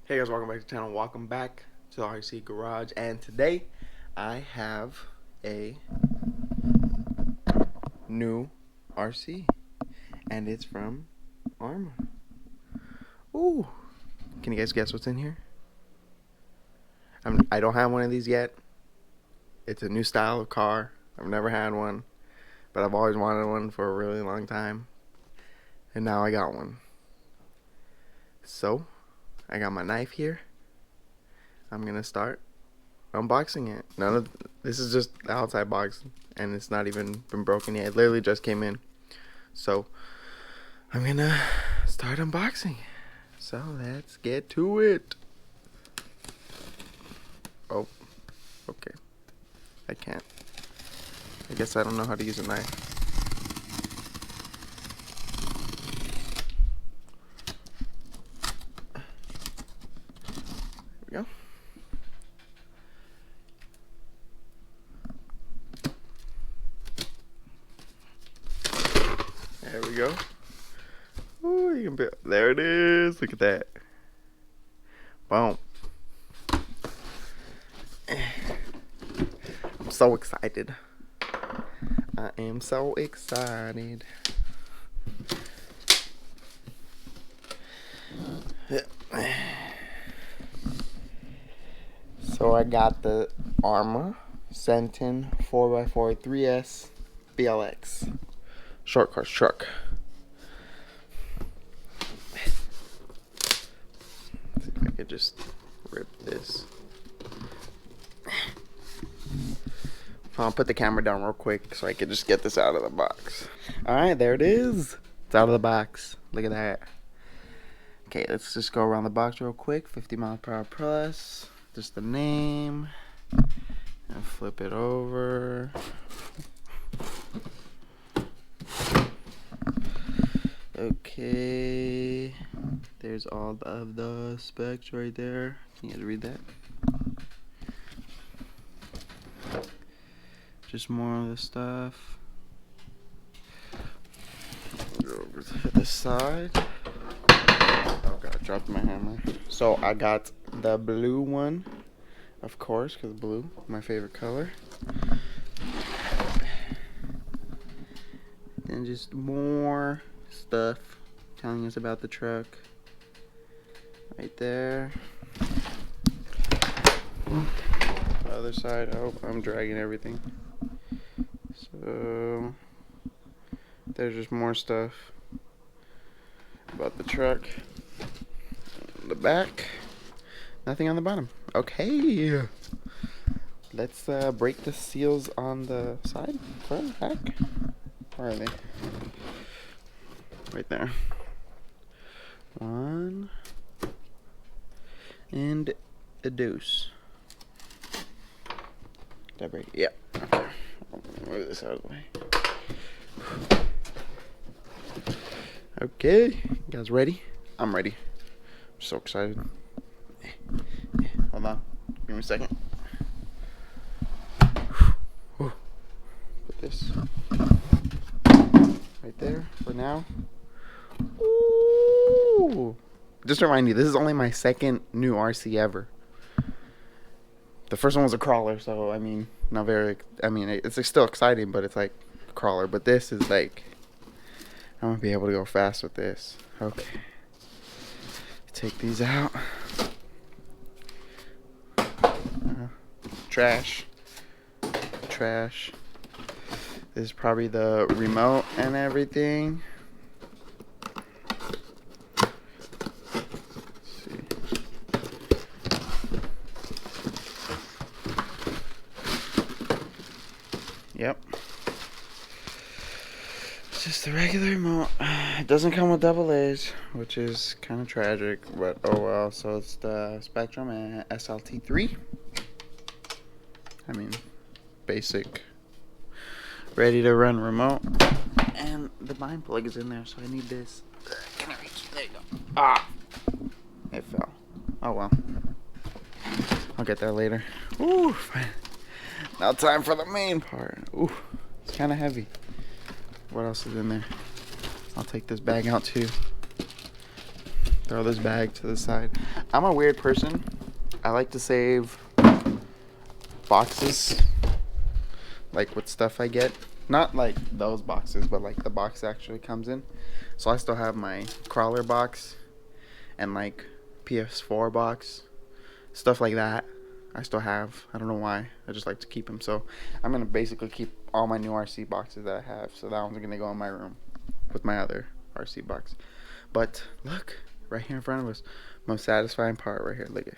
Hey guys, welcome back to the channel. Welcome back to the RC Garage, and today I have a new RC, and it's from Arrma. Ooh, can you guys guess what's in here? I don't have one of these yet. It's a new style of car. I've never had one, but I've always wanted one for a really long time, and now I got one. So I got my knife here. I'm gonna start unboxing it. This is just the outside box, and it's not even been broken yet. It literally just came in. So I'm gonna start unboxing. So let's get to it. Oh, okay. I can't. I guess I don't know how to use a knife. There we go. There we go. Ooh, you can be, there it is. Look at that. Boom. I'm so excited. I am so excited. So I got the Arrma Senton 4x4 3S BLX short course truck. Let's see if I could just rip this. I'll put the camera down real quick so I can just get this out of the box. Alright, there it is. It's out of the box. Look at that. Okay, let's just go around the box real quick. 50 miles per hour plus. Just the name. And flip it over. Okay. There's all of the specs right there. Can you guys read that? Just more of the stuff. Go over to the side. Oh god, I dropped my hammer. So I got the blue one, of course, because blue, my favorite color. And just more stuff telling us about the truck. Right there. Other side. Oh, I'm dragging everything. So there's just more stuff about the truck. The back, nothing on the bottom. Okay, let's break the seals on the side, front, back. Where are they? Right there. One and a deuce. Did I break it? Yeah. Okay. Move this out of the way. Okay, you guys ready? I'm ready. I'm so excited. Hold on. Give me a second. Put this right there for now. Ooh. Just to remind you, this is only my second new RC ever. The first one was a crawler, so I mean, not very. I mean, it's still exciting, but it's like a crawler. But this is like, I'm gonna be able to go fast with this. Okay. Take these out. Trash. This is probably the remote and everything. Let's see. Yep. It's just the regular remote. It doesn't come with double A's, which is kind of tragic, but oh well. So it's the Spectrum and SLT3. I mean, basic, ready to run remote. And the bind plug is in there, so I need this. Can I reach? There you go. Ah! It fell. Oh well. I'll get there later. Ooh, fine. Now time for the main part. Ooh, it's kind of heavy. What else is in there? I'll take this bag out too. throw this bag to the side. I'm a weird person. I like to save boxes, like with stuff I get. Not like those boxes, but like the box actually comes in. So I still have my crawler box and like PS4 box, stuff like that. I still have. I don't know why. I just like to keep them. So I'm gonna basically keep all my new RC boxes that I have. So that one's gonna go in my room with my other RC box. But look, right here in front of us, most satisfying part right here. Look at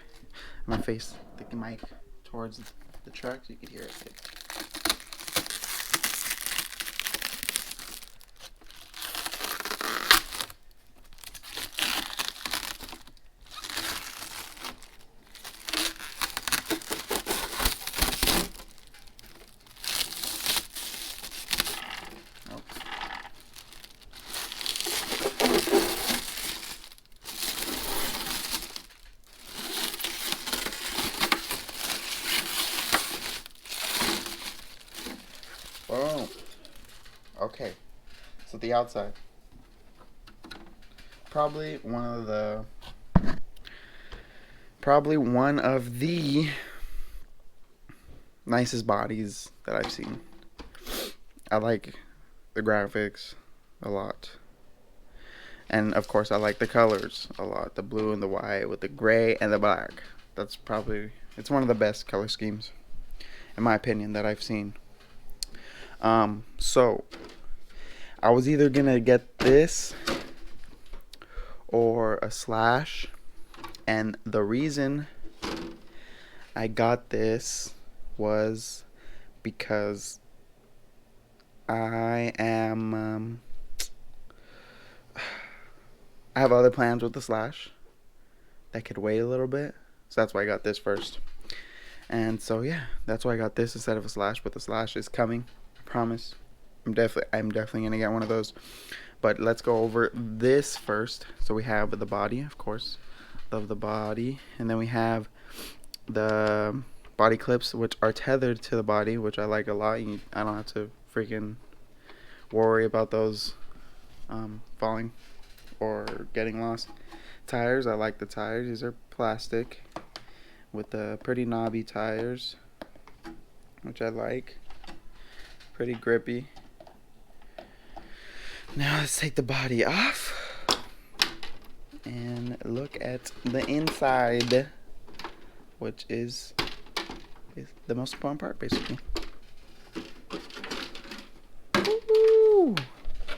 my face, the mic towards the truck so you can hear it. Boom. Okay, so the outside, probably one of the nicest bodies that I've seen. I like the graphics a lot, and of course I like the colors a lot. The blue and the white with the gray and the black. It's one of the best color schemes, in my opinion, that I've seen. So I was either gonna get this or a Slash, and the reason I got this was because I have other plans with the Slash that could wait a little bit, so that's why I got this first. And so yeah, that's why I got this instead of a Slash. But the Slash is coming, I promise. I'm definitely gonna get one of those. But let's go over this first. So we have the body, of course. Love the body. And then we have the body clips, which are tethered to the body, which I like a lot. I don't have to freaking worry about those falling or getting lost. Tires, I like the tires. These are plastic with the pretty knobby tires, which I like. Pretty grippy. Now let's take the body off and look at the inside, which is the most important part, basically. Ooh,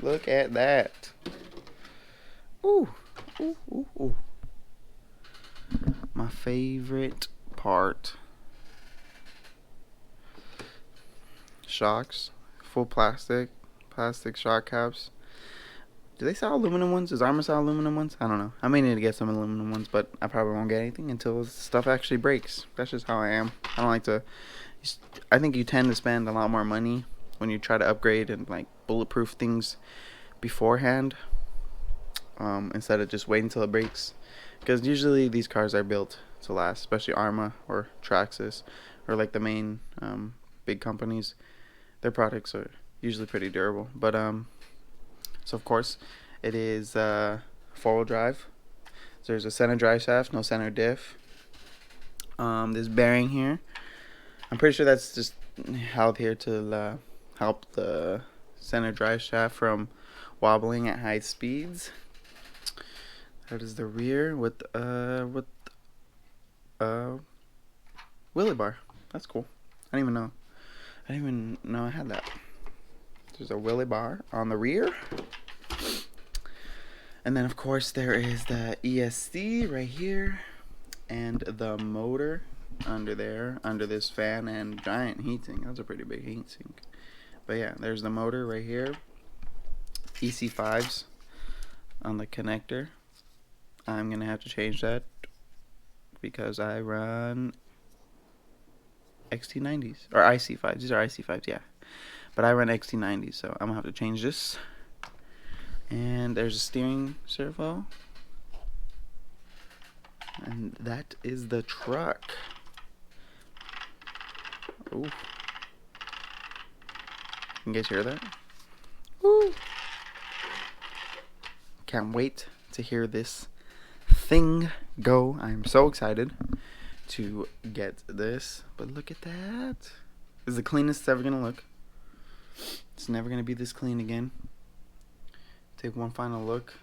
look at that. Ooh, ooh, ooh, ooh. My favorite part. Shocks, full plastic shock caps. Do they sell aluminum ones? Does Arrma sell aluminum ones? I don't know. I may need to get some aluminum ones, but I probably won't get anything until stuff actually breaks. That's just how I am. I don't like to. I think you tend to spend a lot more money when you try to upgrade and like bulletproof things beforehand, instead of just waiting until it breaks. Because usually these cars are built to last, especially Arrma or Traxxas or like the main big companies. Their products are usually pretty durable. But so of course it is 4-wheel drive. So there's a center drive shaft, no center diff. This bearing here, I'm pretty sure that's just held here to help the center drive shaft from wobbling at high speeds. That is the rear with wheelie bar. That's cool. I didn't even know I had that. There's a wheelie bar on the rear. And then of course there is the ESC right here and the motor under there, under this fan and giant heatsink. That's a pretty big heatsink. But yeah, there's the motor right here. EC5s on the connector. I'm gonna have to change that because I run XT90s or IC5s. These are IC5s, yeah. But I run XT90s, so I'm gonna have to change this. And there's a steering servo. And that is the truck. Ooh. Can you guys hear that? Woo! Can't wait to hear this thing go. I'm so excited to get this. But look at that. This is the cleanest it's ever gonna look. It's never gonna be this clean again. Take one final look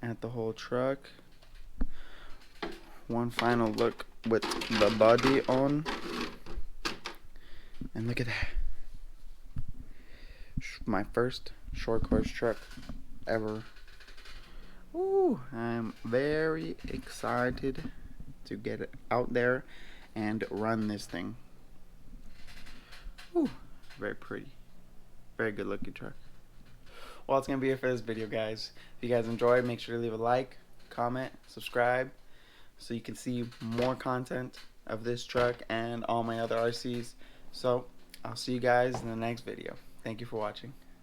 at the whole truck. One final look with the body on. And look at that. My first short course truck ever. Ooh, I'm very excited to get it out there and run this thing. Ooh, very pretty. Very good looking truck. Well, that's going to be it for this video, guys. If you guys enjoyed, make sure to leave a like, comment, subscribe, so you can see more content of this truck and all my other RCs. So, I'll see you guys in the next video. Thank you for watching.